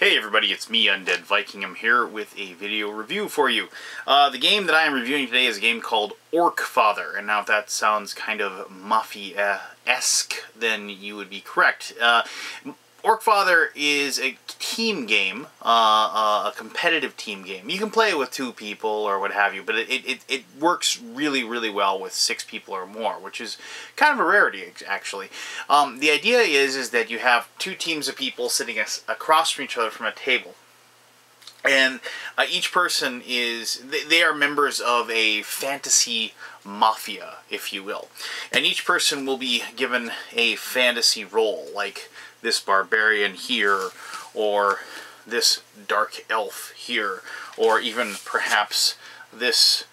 Hey everybody, it's me, Undead Viking. I'm here with a video review for you. The game that I am reviewing today is a game called Orc Father, and now if that sounds kind of Mafia-esque, then you would be correct. Orc Father is a team game, a competitive team game. You can play it with 2 people or what have you, but it works really, really well with 6 people or more, which is kind of a rarity, actually. The idea is that you have 2 teams of people sitting across from each other from a table. And each person they are members of a fantasy mafia, if you will. And each person will be given a fantasy role, like this barbarian here, or this dark elf here, or even perhaps this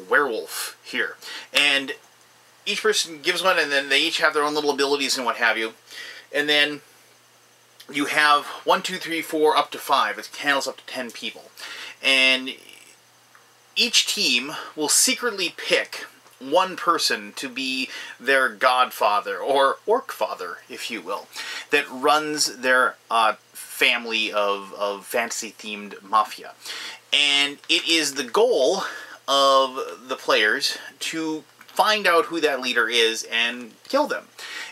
werewolf here. And each person gives one, and then they each have their own little abilities and what have you. And then you have 1, 2, 3, 4, up to 5. It handles up to 10 people. And each team will secretly pick one person to be their godfather, or Orc Father, if you will, that runs their family of fantasy-themed mafia. And it is the goal of the players to find out who that leader is and kill them.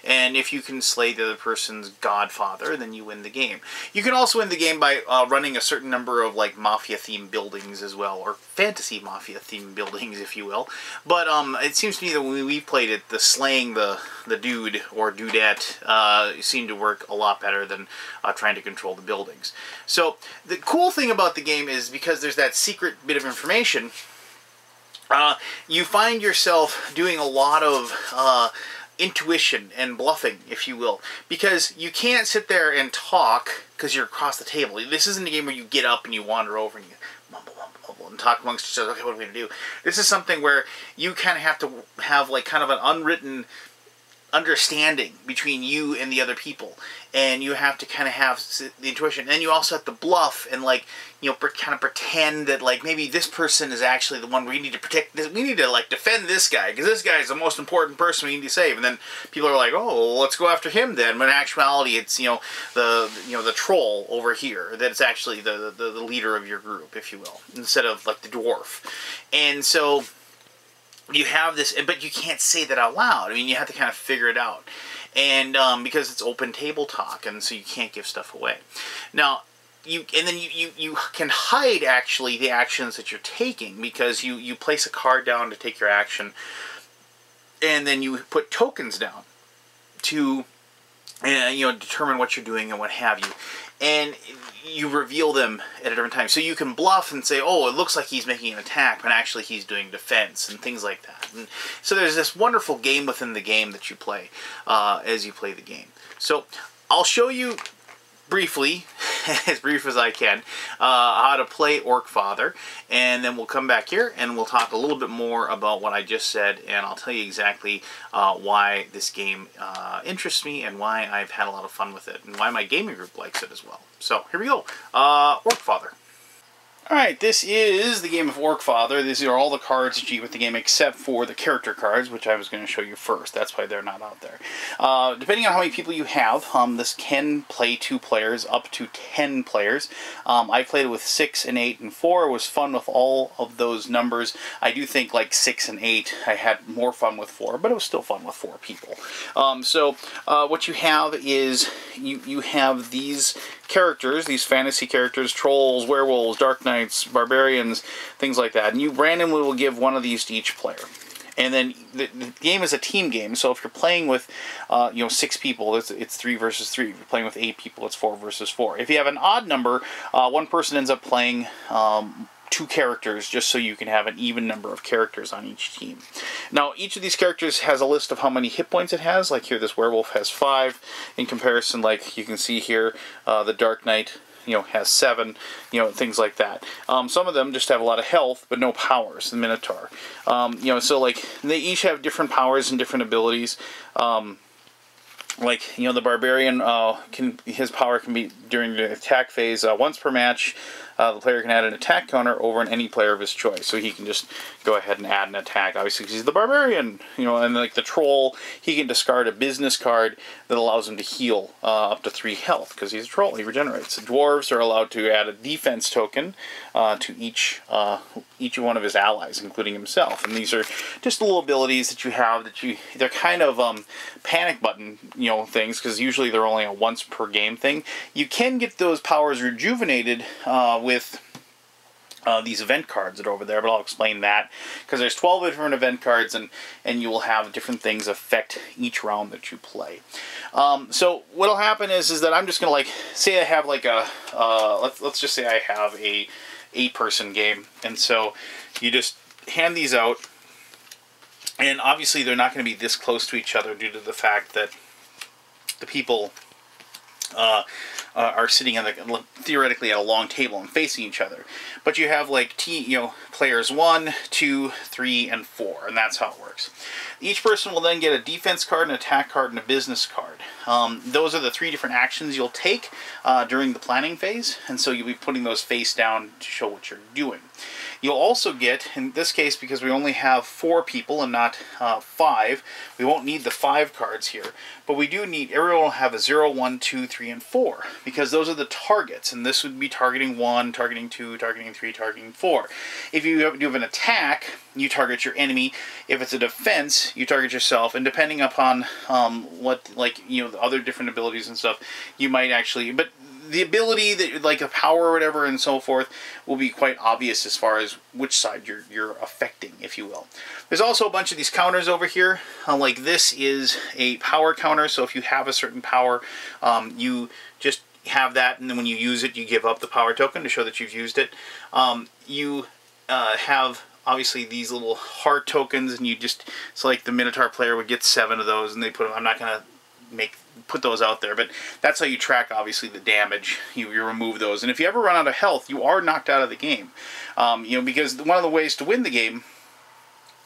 And if you can slay the other person's godfather, then you win the game. You can also win the game by running a certain number of like mafia-themed buildings as well, or fantasy mafia-themed buildings, if you will. But it seems to me that when we played it, the slaying the dude or dudette seemed to work a lot better than trying to control the buildings. So the cool thing about the game is because there's that secret bit of information, you find yourself doing a lot of intuition and bluffing, if you will, because you can't sit there and talk because you're across the table. This isn't a game where you get up and you wander over and you mumble and talk amongst each other. Okay, what are we going to do? This is something where you kind of have to have like kind of an unwritten understanding between you and the other people, and you have to kind of have the intuition, and you also have to bluff and like, you know, kind of pretend that like maybe this person is actually the one we need to protect. We need to like defend this guy because this guy is the most important person we need to save. And then people are like, oh, well, let's go after him then. But in actuality, it's the troll over here that is actually the leader of your group, if you will, instead of like the dwarf. And so you have this, but you can't say that out loud. I mean, you have to kind of figure it out. And because it's open table talk, and so you can't give stuff away. Now, you can hide actually the actions that you're taking, because you place a card down to take your action, and then you put tokens down to determine what you're doing and what have you. And you reveal them at a different time. So you can bluff and say, oh, it looks like he's making an attack, but actually he's doing defense and things like that. And so there's this wonderful game within the game that you play as you play the game. So I'll show you briefly, as brief as I can, how to play Orc Father, and then we'll come back here and we'll talk a little bit more about what I just said, and I'll tell you exactly why this game interests me and why I've had a lot of fun with it, and why my gaming group likes it as well. So here we go, Orc Father. Alright, this is the game of Orc Father. These are all the cards that you get with the game except for the character cards, which I was going to show you first. That's why they're not out there. Depending on how many people you have, this can play 2 players, up to 10 players. I played it with 6 and 8 and 4. It was fun with all of those numbers. I do think like 6 and 8, I had more fun with 4, but it was still fun with 4 people. So what you have is you have these characters, these fantasy characters, trolls, werewolves, dark knights, barbarians, things like that. And you randomly will give one of these to each player. And then the game is a team game, so if you're playing with 6 people, it's 3 versus 3. If you're playing with 8 people, it's 4 versus 4. If you have an odd number, one person ends up playing 2 characters, just so you can have an even number of characters on each team. Now, each of these characters has a list of how many hit points it has. Like here, this werewolf has 5. In comparison, like you can see here, the Dark Knight, has 7, things like that. Some of them just have a lot of health, but no powers, the Minotaur. So like, they each have different powers and different abilities. The barbarian, his power can be during the attack phase once per match. the player can add an attack counter over on any player of his choice. So he can just go ahead and add an attack, obviously, because he's the barbarian, you know, and like the troll, he can discard a business card that allows him to heal up to 3 health, because he's a troll, he regenerates. The dwarves are allowed to add a defense token to each one of his allies, including himself. And these are just little abilities that you have that they're kind of panic button, you know, things, because usually they're only a once per game thing. You can get those powers rejuvenated with these event cards that are over there, but I'll explain that, because there's 12 different event cards, and you will have different things affect each round that you play. So what'll happen is that I'm just gonna, like, say I have like a let's just say I have a 8-person game, and so you just hand these out, and obviously they're not going to be this close to each other due to the fact that the people are sitting on theoretically at a long table and facing each other. But you have like players 1, 2, 3, and 4, and that's how it works. Each person will then get a defense card, an attack card, and a business card. Those are the 3 different actions you'll take during the planning phase, and so you'll be putting those face down to show what you're doing. You'll also get, in this case, because we only have 4 people and not 5, we won't need the 5 cards here, but we do need, everyone will have a 0, 1, 2, 3, and 4, because those are the targets, and this would be targeting 1, targeting 2, targeting 3, targeting 4. If you do have an attack, you target your enemy. If it's a defense, you target yourself, and depending upon what, like, you know, the other different abilities and stuff, you might actually, but the ability that, like, a power or whatever and so forth, will be quite obvious as far as which side you're affecting, if you will. There's also a bunch of these counters over here. Like this is a power counter, so if you have a certain power, you just have that, and then when you use it, you give up the power token to show that you've used it. You have obviously these little heart tokens, and you just, so like the Minotaur player would get 7 of those, and they put them, I'm not going to put those out there, but that's how you track obviously the damage. You remove those, and if you ever run out of health, you are knocked out of the game. You know, because one of the ways to win the game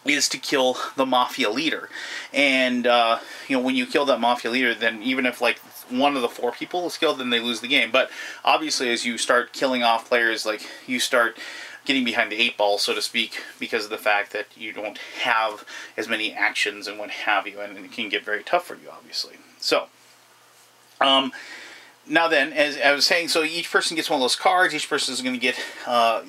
is to kill the mafia leader, and you know, when you kill that mafia leader, then even if like one of the 4 people is killed, then they lose the game. But obviously, as you start killing off players, like, you start getting behind the 8 ball, so to speak, because of the fact that you don't have as many actions and what have you, and it can get very tough for you, obviously. So, now then, as I was saying, so each person gets one of those cards. Each person is going to get,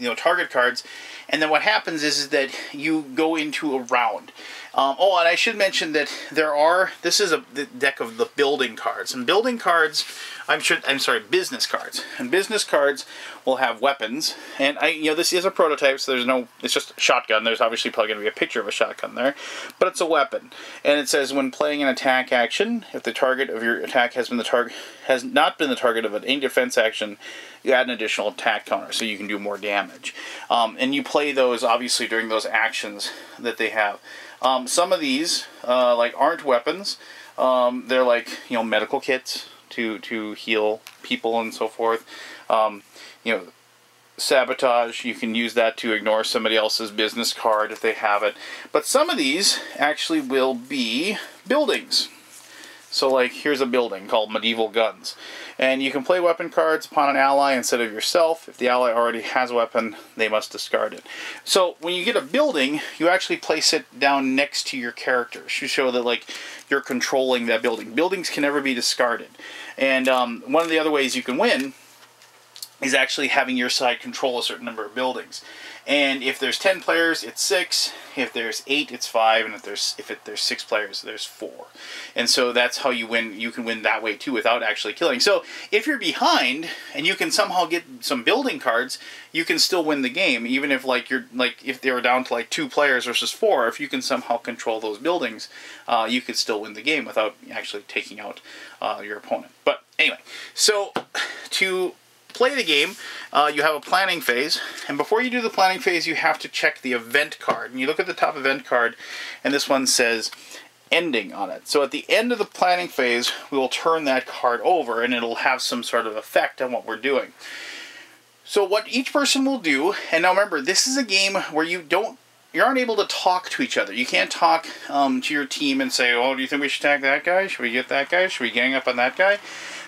you know, target cards. And then what happens is that you go into a round. Oh, and I should mention that this is the deck of the building cards. And building cards, business cards. And business cards will have weapons. And you know, this is a prototype, so it's just a shotgun. There's obviously probably going to be a picture of a shotgun there, but it's a weapon. And it says, when playing an attack action, if the target of your attack has not been the target of any defense action, you add an additional attack counter, so you can do more damage. And you play those obviously during those actions that they have. Some of these like aren't weapons. They're like, you know, medical kits to heal people and so forth. You know, sabotage, you can use that to ignore somebody else's business card if they have it. But some of these actually will be buildings. So like, here's a building called Medieval Guns. And you can play weapon cards upon an ally instead of yourself. If the ally already has a weapon, they must discard it. So when you get a building, you actually place it down next to your characters to show that, like, you're controlling that building. Buildings can never be discarded. And one of the other ways you can win is actually having your side control a certain number of buildings. And if there's 10 players, it's 6. If there's 8, it's 5. And if there's 6 players, there's 4. And so that's how you win. You can win that way too, without actually killing. So if you're behind and you can somehow get some building cards, you can still win the game, even if if they were down to like 2 players versus 4. If you can somehow control those buildings, you could still win the game without actually taking out your opponent. But anyway, so to play the game, you have a planning phase, and before you do the planning phase, you have to check the event card. And you look at the top event card, and this one says ending on it. So at the end of the planning phase, we will turn that card over, and it'll have some sort of effect on what we're doing. So what each person will do, and now remember, this is a game where you aren't able to talk to each other. You can't talk to your team and say, oh, do you think we should attack that guy? Should we get that guy? Should we gang up on that guy?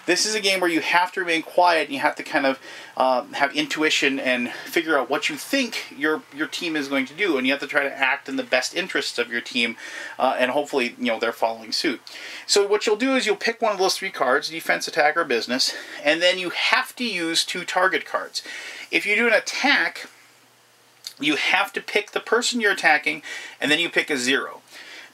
This is a game where you have to remain quiet, and you have to kind of have intuition and figure out what you think your team is going to do, and you have to try to act in the best interests of your team, and hopefully, you know, they're following suit. So what you'll do is you'll pick one of those 3 cards, defense, attack, or business, and then you have to use 2 target cards. If you do an attack, you have to pick the person you're attacking, and then you pick a 0.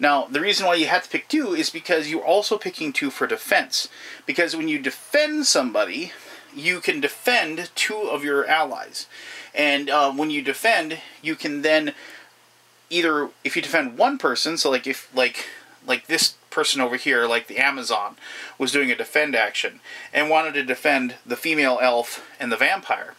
Now, the reason why you have to pick 2 is because you're also picking 2 for defense. Because when you defend somebody, you can defend 2 of your allies. And when you defend, you can then either, if you defend one person, so like if like this person over here, like the Amazon, was doing a defend action and wanted to defend the female elf and the vampire,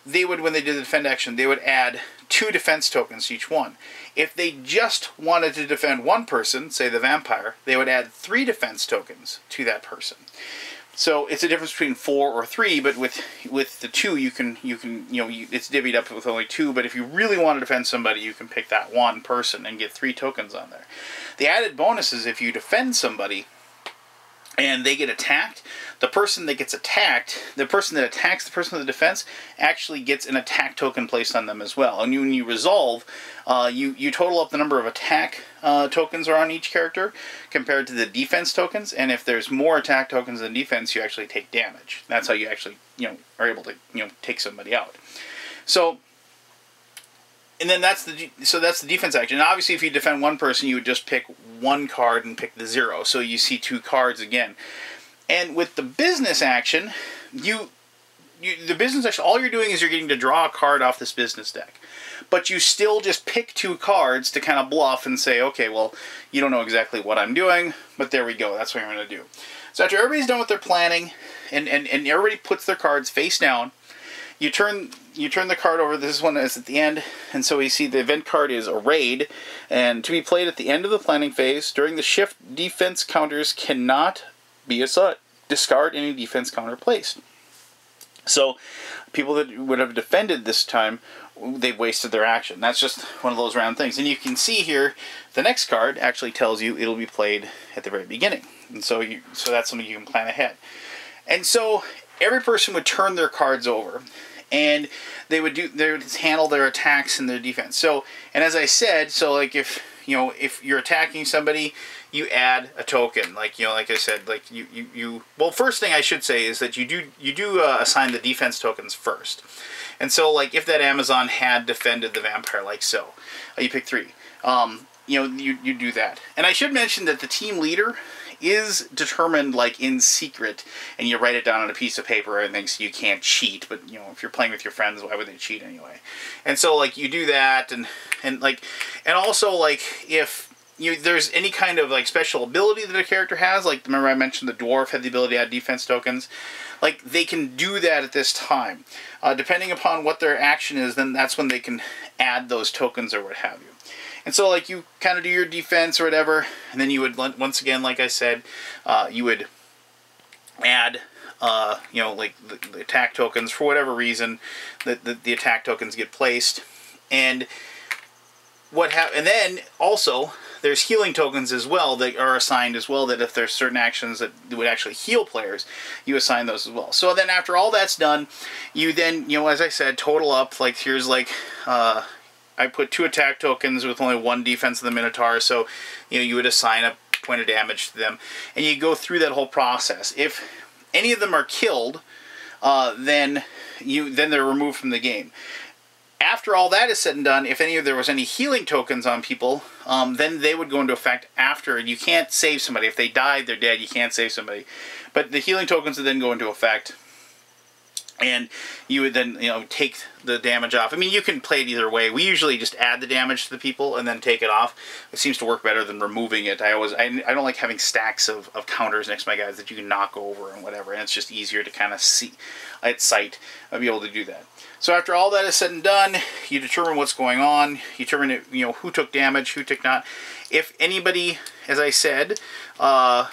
they would, when they did the defend action, they would add 2 defense tokens to each one. If they just wanted to defend one person, say the vampire, they would add 3 defense tokens to that person. So it's a difference between 4 or 3, but with the 2, you can it's divvied up with only 2. But if you really want to defend somebody, you can pick that one person and get 3 tokens on there. The added bonus is if you defend somebody and they get attacked, the person that gets attacked, the person that attacks the person with the defense, actually gets an attack token placed on them as well. And when you resolve, you total up the number of attack tokens are on each character compared to the defense tokens. And if there's more attack tokens than defense, you actually take damage. That's how you actually are able to take somebody out. So. And then that's the defense action. Now, obviously, if you defend one person, you would just pick 1 card and pick the 0. So you see 2 cards again. And with the business action, the business action, all you're doing is you're getting to draw a card off this business deck. But you still just pick 2 cards to kind of bluff and say, okay, well, you don't know exactly what I'm doing, but there we go. That's what I'm going to do. So after everybody's done with their planning, and everybody puts their cards face down, you turn the card over. This one is at the end, and so we see the event card is a raid, and to be played at the end of the planning phase. During the shift, defense counters cannot be assigned. Discard any defense counter placed. So people that would have defended this time, they've wasted their action. That's just one of those round things. And you can see here, the next card actually tells you it'll be played at the very beginning, and so that's something you can plan ahead. And so every person would turn their cards over, and they would handle their attacks and their defense. So, and as I said, so like if you're attacking somebody, you add a token. Like I said, like well, first thing I should say is that you do assign the defense tokens first. And so like if that Amazon had defended the vampire like so, you pick 3. You do that. And I should mention that the team leader is determined like in secret, and you write it down on a piece of paper and things, so you can't cheat. But if you're playing with your friends, why would they cheat anyway? And so like you do that, and also like if there's any kind of like special ability that a character has, like remember I mentioned the dwarf had the ability to add defense tokens, like they can do that at this time. Depending upon what their action is, then that's when they can add those tokens or what have you. And so, like, you kind of do your defense or whatever, and then you would, once again, like I said, you would add, like the attack tokens for whatever reason. The attack tokens get placed, and and then also there's healing tokens as well that are assigned as well. That if there's certain actions that would actually heal players, you assign those as well. So then after all that's done, you then as I said, total up. Like here's like. I put 2 attack tokens with only 1 defense of the Minotaur, so you would assign a point of damage to them, and you go through that whole process. If any of them are killed, then they're removed from the game. After all that is said and done, if there was any healing tokens on people, then they would go into effect after. And you can't save somebody. If they died, they're dead. You can't save somebody. But the healing tokens would then go into effect. And you would then, take the damage off. I mean, you can play it either way. We usually just add the damage to the people and then take it off. It seems to work better than removing it. I don't like having stacks of counters next to my guys that you can knock over and whatever. And it's just easier to kind of see at sight. I'll be able to do that. So after all that is said and done, you determine what's going on. You determine, who took damage, who took not. If anybody, as I said, played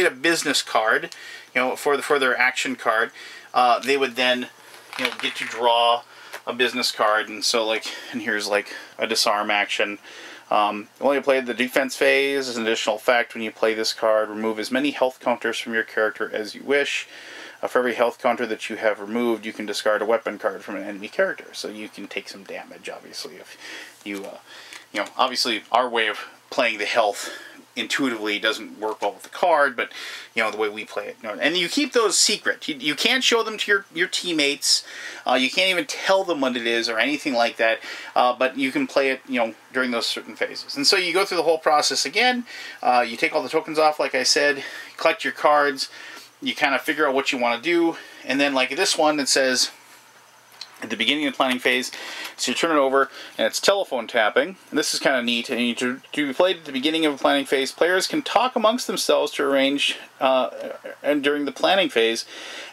a business card, for their action card, they would then, get to draw a business card. And so and here's like a disarm action, While you play the defense phase, as an additional effect, when you play this card, remove as many health counters from your character as you wish. For every health counter that you have removed, you can discard a weapon card from an enemy character. So you can take some damage, obviously, if you, obviously our way of playing the health intuitively doesn't work well with the card, but the way we play it. And you keep those secret. You can't show them to your teammates. You can't even tell them what it is or anything like that. But you can play it during those certain phases. And so you go through the whole process again. You take all the tokens off, like I said, collect your cards. You kind of figure out what you want to do, and then like this one, it says at the beginning of the planning phase, so you turn it over, and it's telephone tapping. And this is kind of neat. And to be played at the beginning of a planning phase, players can talk amongst themselves to arrange and during the planning phase,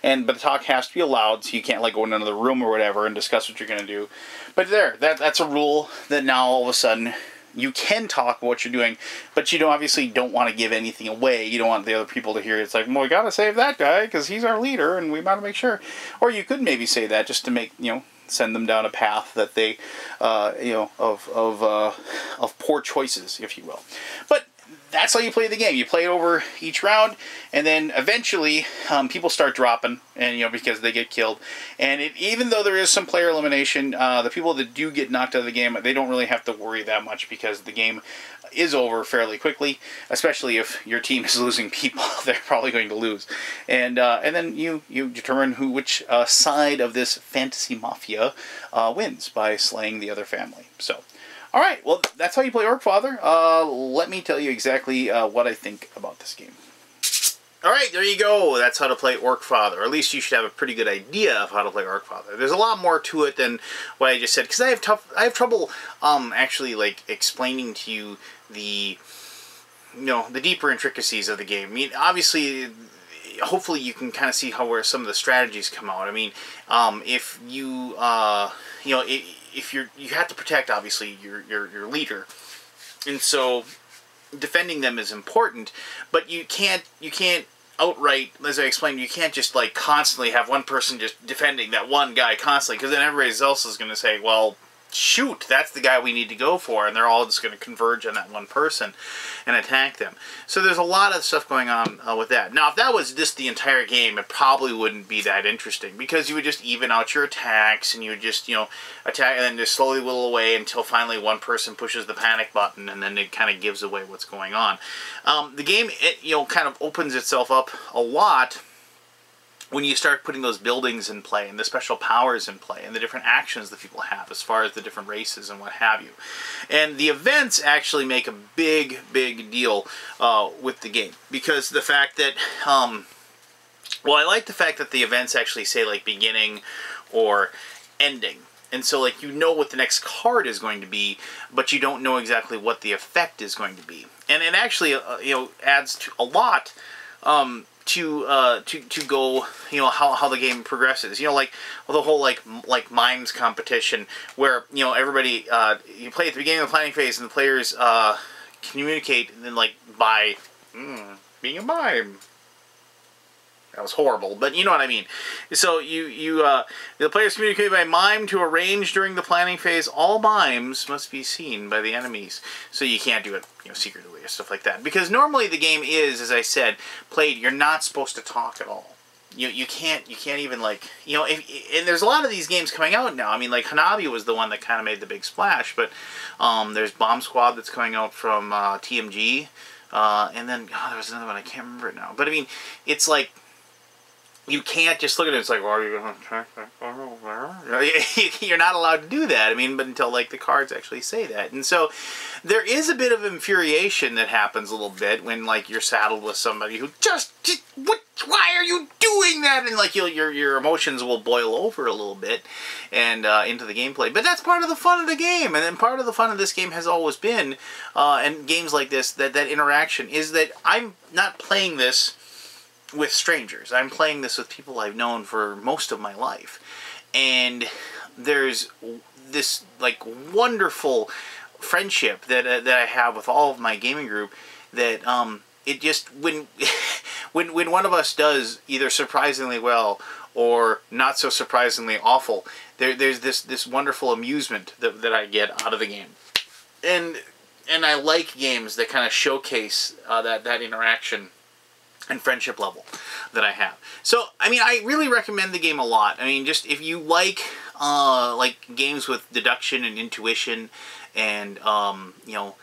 but the talk has to be allowed, so you can't like go in another room or whatever and discuss what you're going to do. But that's a rule that now all of a sudden you can talk what you're doing, but you obviously don't want to give anything away. You don't want the other people to hear it. It's like, well, we got to save that guy because he's our leader, and we got to make sure. Or you could maybe say that just to make, send them down a path that they, of poor choices, if you will. But that's how you play the game. You play it over each round, and then eventually people start dropping, and because they get killed. And even though there is some player elimination, the people that do get knocked out of the game, they don't really have to worry that much because the game is over fairly quickly. Especially if your team is losing people, they're probably going to lose. And then you determine which side of this fantasy mafia wins by slaying the other family. So. Alright, well, that's how you play Orc Father. Let me tell you exactly what I think about this game. Alright, there you go. That's how to play Orc Father. Or at least you should have a pretty good idea of how to play Orc Father. There's a lot more to it than what I just said, because I have trouble actually like explaining to you the deeper intricacies of the game. I mean, obviously, hopefully you can kind of see where some of the strategies come out. I mean, if you if you have to protect, obviously, your leader, and so defending them is important, but you can't outright, as I explained, you can't just like constantly have one person just defending that one guy constantly, because then everybody else is going to say, well, shoot, that's the guy we need to go for, and they're all just going to converge on that one person and attack them. So there's a lot of stuff going on with that. Now, if that was just the entire game, it probably wouldn't be that interesting, because you would just even out your attacks, and you would just, attack, and then just slowly whittle away until finally one person pushes the panic button, and then it kind of gives away what's going on. The game, kind of opens itself up a lot when you start putting those buildings in play and the special powers in play and the different actions that people have as far as the different races and what have you. And the events actually make a big, big deal with the game, because the fact that, well, I like the fact that the events actually say like beginning or ending. And so like what the next card is going to be, but you don't know exactly what the effect is going to be. And it actually adds to a lot to go, how the game progresses. Like the whole like mimes competition, where everybody you play at the beginning of the planning phase, and the players communicate, and then like by being a mime. That was horrible, but you know what I mean. So the players communicate by mime to arrange during the planning phase. All mimes must be seen by the enemies, so you can't do it secretly or stuff like that. Because normally the game is, as I said, played. You're not supposed to talk at all. You can't even like and there's a lot of these games coming out now. I mean, like Hanabi was the one that kind of made the big splash, but there's Bomb Squad that's coming out from TMG, and then there was another one, I can't remember it now. But I mean, it's like, you can't just look at it. It's like, well, are you going to check that? You're not allowed to do that. I mean, but until like the cards actually say that. And so there is a bit of infuriation that happens a little bit when like you're saddled with somebody who just what? Why are you doing that? And like your emotions will boil over a little bit and into the gameplay. But that's part of the fun of the game. And then part of the fun of this game has always been, and games like this, that interaction is that I'm not playing this with strangers. I'm playing this with people I've known for most of my life. And there's this like wonderful friendship that I have with all of my gaming group, that it just when one of us does either surprisingly well or not so surprisingly awful, there's this wonderful amusement that I get out of the game. And I like games that kind of showcase that interaction and friendship level that I have. So, I mean, I really recommend the game a lot. I mean, just if you like games with deduction and intuition, and you know,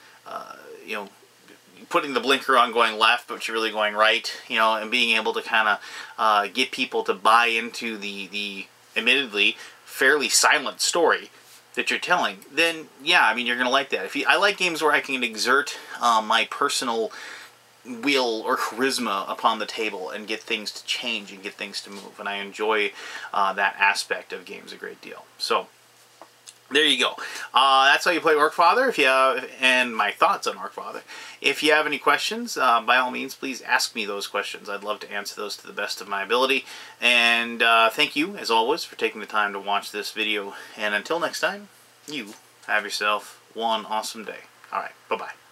putting the blinker on going left, but you're really going right, you know, and being able to kind of get people to buy into the admittedly fairly silent story that you're telling, then yeah, I mean, you're gonna like that. I like games where I can exert my personal will or charisma upon the table and get things to change and get things to move, and I enjoy that aspect of games a great deal. So there you go. That's how you play Orc Father. If you have, and my thoughts on Orc Father. If you have any questions, by all means, please ask me those questions. I'd love to answer those to the best of my ability. And thank you, as always, for taking the time to watch this video. And until next time, you have yourself one awesome day. All right, bye-bye.